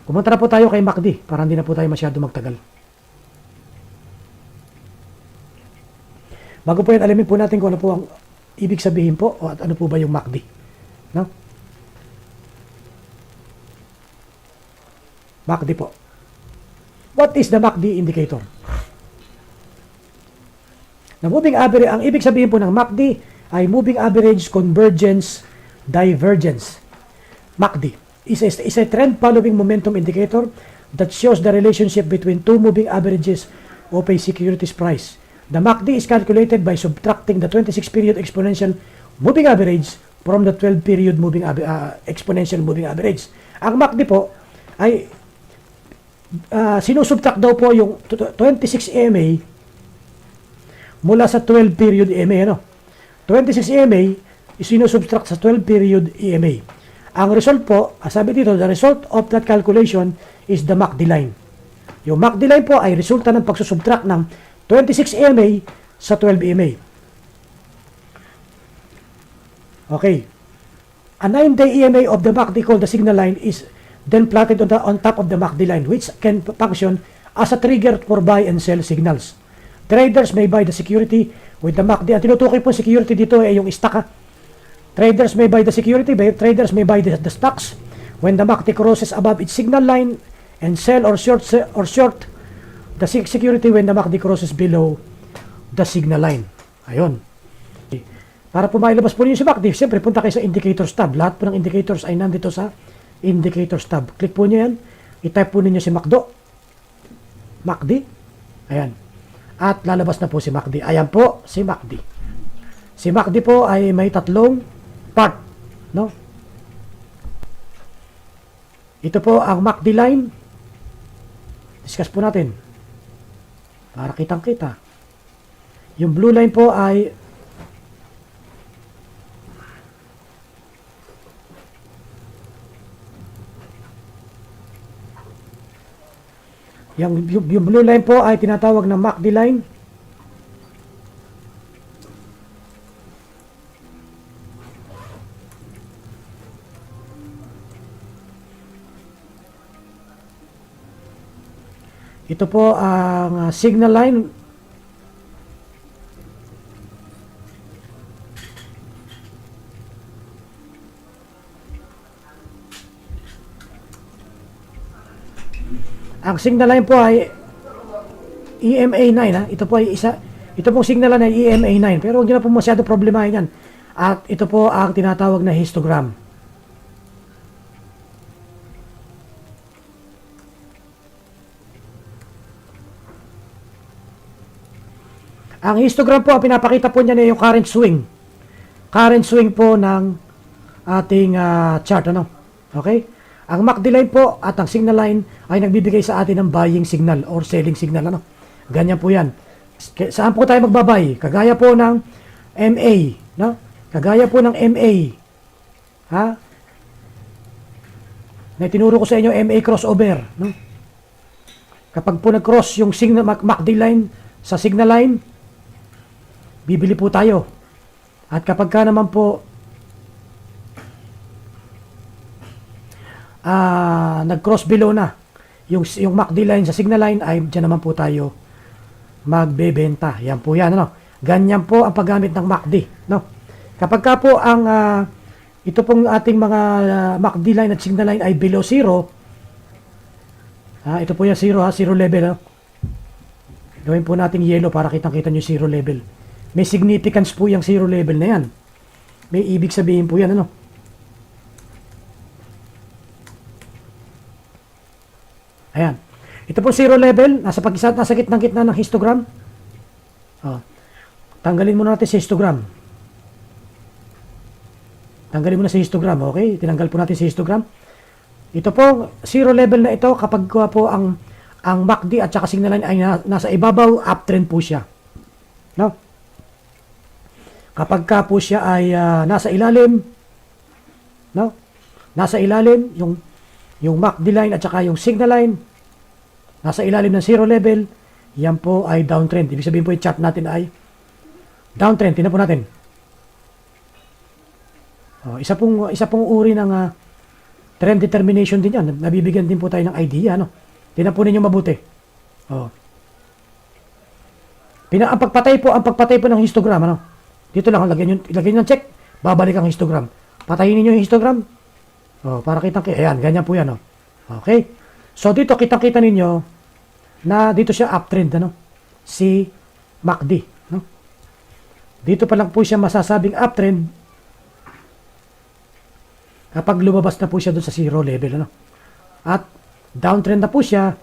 Kumunta na po tayo kay MACD para hindi na po tayo masyado magtagal. Bago po yan, alamin po natin kung ano po ang ibig sabihin po o at ano po ba yung MACD. No? MACD po. What is the MACD indicator? Na moving average, ang ibig sabihin po ng MACD ay moving average convergence divergence. MACD is a trend following momentum indicator that shows the relationship between two moving averages of a securities price. The MACD is calculated by subtracting the 26-period exponential moving average from the 12-period exponential moving average. Ang MACD po ay sinusubtract daw po yung 26 EMA mula sa 12-period EMA. Ano? 26 EMA is sinusubtract sa 12-period EMA. Ang result po, sabi dito, the result of that calculation is the MACD line. Yung MACD line po ay resulta ng pagsusubtract ng 26 EMA sa 12 EMA. Okay. A 9-day EMA of the MACD called the signal line is then plotted on top of the MACD line, which can function as a trigger for buy and sell signals. Traders may buy the security with the MACD. Ang tinutukoy po security dito ay yung stock. Traders may buy the security, traders may buy the stocks when the MACD crosses above its signal line and sell or short the security when the MACD crosses below the signal line. Ayun. Para po mailabas po ninyo si MACD, siyempre punta kayo sa indicators tab. Lahat po ng indicators ay nandito sa indicators tab. Click po nyo yan. I-type po ninyo si MACD. Ayan. At lalabas na po si MACD. Ayan po si MACD. Si MACD po ay may tatlong part. No? Ito po ang MACD line. Discuss po natin. Para kitang-kita. Yung blue line po ay yung blue line po ay tinatawag na MACD line. Ito po ang signal line. Ang signal line po ay EMA 9 ha. Ito po ay ito pong signal line ay EMA 9 pero hindi na po masyado problemahin yan. At ito po ang tinatawag na histogram. Ang histogram po, ang pinapakita po niya na yung current swing. Current swing po ng ating chart. Ano? Okay? Ang MACD line po at ang signal line ay nagbibigay sa atin ng buying signal or selling signal. Ano? Ganyan po yan. Saan po tayo magbabay? Kagaya po ng MA. No? Kagaya po ng MA. Ha? Na tinuro ko sa inyo, MA crossover. No? Kapag po nag-cross yung signal, MACD line sa signal line, bibili po tayo. At kapag ka naman po nag-cross below na yung MACD line sa signal line, ay dyan naman po tayo magbebenta. Yan po yan. Ano? Ganyan po ang paggamit ng MACD. No? Kapag ka po ang ito pong ating mga MACD line at signal line ay below zero, ito po yung zero, zero level. No? Gawin po natin yellow para kitang-kita nyo zero level. May significance po yung zero level na yan. May ibig sabihin po yan. Ano? Ayan. Ito po zero level. Nasa gitna ng histogram. Tanggalin muna natin sa histogram. Tanggalin muna sa histogram. Okay? Tinanggal po natin sa histogram. Ito po, zero level na ito kapag po ang MACD at saka signal line ay nasa ibabaw, uptrend po siya. No? Kapag ka po siya ay nasa ilalim, no? Nasa ilalim yung MACD line at saka yung signal line nasa ilalim ng zero level, yan po ay downtrend. Ibig sabihin po yung chart natin ay downtrend. Tingnan po natin. Isa pong uri ng trend determination din yan. Nabibigyan din po tayo ng idea, no? Tingnan po ninyo mabuti. Oh. Ang pagpatay po ng histogram, ano? Dito lang, lagyan nyo ng check. Babalik ang histogram. Patayin niyo yung histogram. Oh, para ayan, ganyan po yan, oh. Okay? So, dito, kitang-kita ninyo na dito siya uptrend, ano? Si MACD, no? Dito pa lang po siya masasabing uptrend kapag lumabas na po siya doon sa zero level, ano? At downtrend na po siya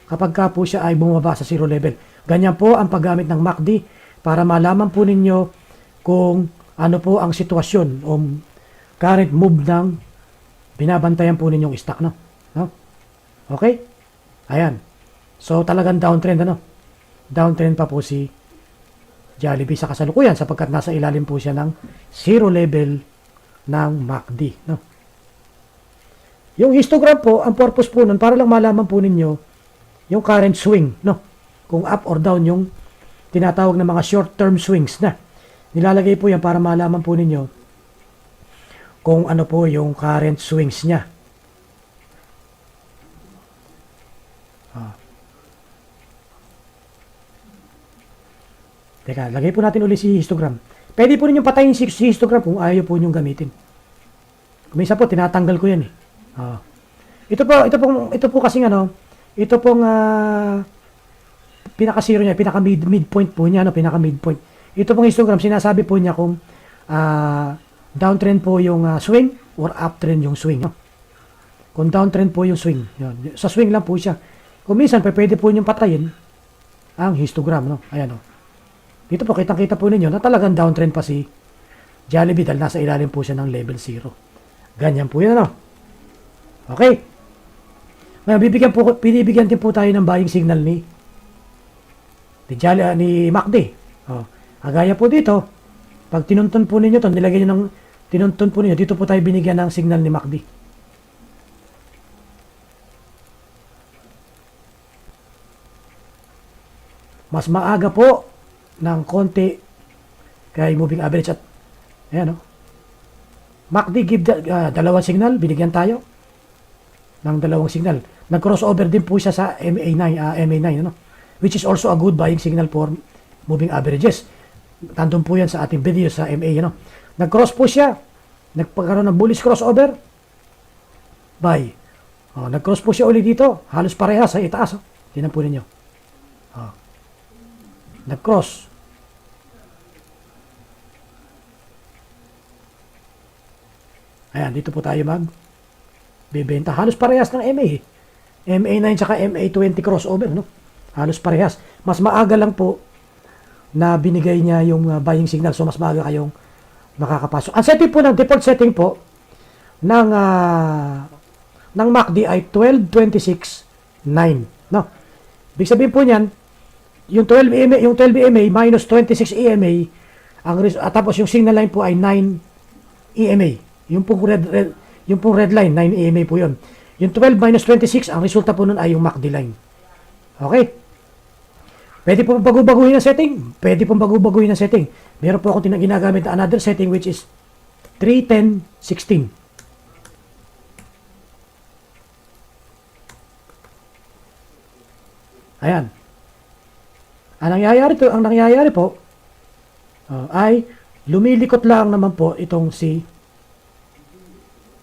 kapag ka po siya ay bumaba sa zero level. Ganyan po ang paggamit ng MACD para malaman po ninyo kung ano po ang sitwasyon o current move ng binabantayan po ninyong stock, no? No? Okay? Ayan. So, talagang downtrend, ano? Downtrend pa po si Jollibee sa kasalukuyan sapagkat nasa ilalim po siya ng zero level ng MACD, no? Yung histogram po, ang purpose po nun, para lang malaman po ninyo yung current swing, no? Kung up or down yung tinatawag na mga short-term swings na. Nilalagay po yan para malaman po ninyo kung ano po yung current swings niya. Teka, lagay po natin ulit si histogram. Pwede po ninyong patayin si histogram kung ayaw po ninyong gamitin. Kumisa po, tinatanggal ko yan eh. Ito po kasing ano, ito pong pinaka-zero niya, pinaka-midpoint po niya, no, pinaka-midpoint. Ito pong histogram, sinasabi po niya kung downtrend po yung swing or uptrend yung swing. No? Kung downtrend po yung swing. Yun. Sa swing lang po siya. Kung minsan, pwede po niyong patayin ang histogram. No? Ayan o. Dito po, kitang-kita po ninyo na talagang downtrend pa si Jollibee dahil nasa ilalim po siya ng level 0. Ganyan po yun, ano? Okay. Ngayon, binibigyan din po tayo ng buying signal ni MACD. Oh. Agaya po dito, pag tinuntun po ninyo ito, nilagay nyo ng tinuntun po ninyo, dito po tayo binigyan ng signal ni MACD. Mas maaga po ng konti kay moving average at ayan, no? MACD give dalawang signal, binigyan tayo ng dalawang signal. Nag-crossover din po siya sa MA9, ano? Which is also a good buying signal for moving averages. Tandun po yan sa ating video sa MA, ano? Nag-cross po siya, nagpagkaroon ng bullish crossover, buy. Oh, nag-cross po siya ulit dito, halos parehas sa itaas. Oh. Tingnan po ninyo. Oh. Nag-cross. Ayan, dito po tayo bibenta. Halos parehas ng MA. MA9 saka MA20 crossover, no? Halos parehas. Mas maaga lang po na binigay niya yung buying signal. So, mas maaga kayong makakapasok. Ang setting po ng default setting po ng MACD ay 12.26.9, no? Ibig sabihin po niyan, yung 12 EMA minus 26 EMA, tapos yung signal line po ay 9 EMA. Yung pong red line, 9 EMA po yun. Yung 12 minus 26, ang resulta po nun ay yung MACD line. Okay? Pwede po bago-baguhin ang setting? Pwede po bago-baguhin ang setting. Meron po akong ginagamit na another setting which is 3-10-16. Ayan. Ang nangyayari po ay lumilikot lang naman po itong si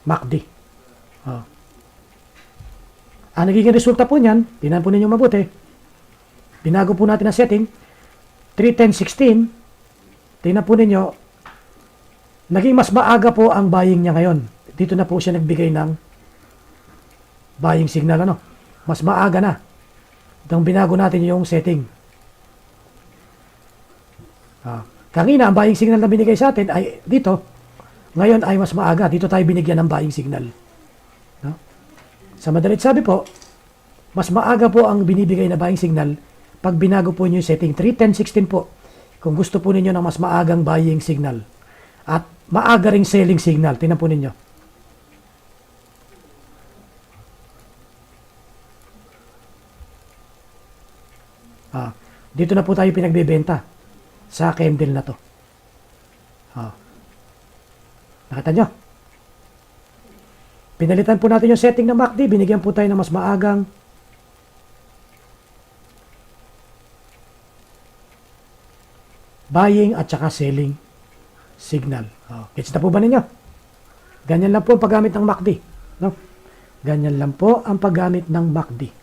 MACD. Ang nagiging resulta po niyan, tingnan po ninyo mabuti. Binago po natin ang setting. 3-10-16. Tingnan po ninyo, naging mas maaga po ang buying niya ngayon. Dito na po siya nagbigay ng buying signal, ano? Mas maaga na. Nang binago natin yung setting. Kanina, ang buying signal na binigay sa atin ay dito. Ngayon ay mas maaga. Dito tayo binigyan ng buying signal. No? Sa madalit sabi po, mas maaga po ang binibigay na buying signal pag binago po nyo yung setting. 3-10-16 po. Kung gusto po ninyo ng mas maagang buying signal. At maaga ring selling signal. Tingnan po ninyo. Dito na po tayo pinagbebenta sa candle na to. Nakita nyo? Pinalitan po natin yung setting ng MACD, binigyan po tayo ng mas maagang buying at saka selling signal. Gets na po ba ninyo? Ganyan lang po ang paggamit ng MACD. No? Ganyan lang po ang paggamit ng MACD.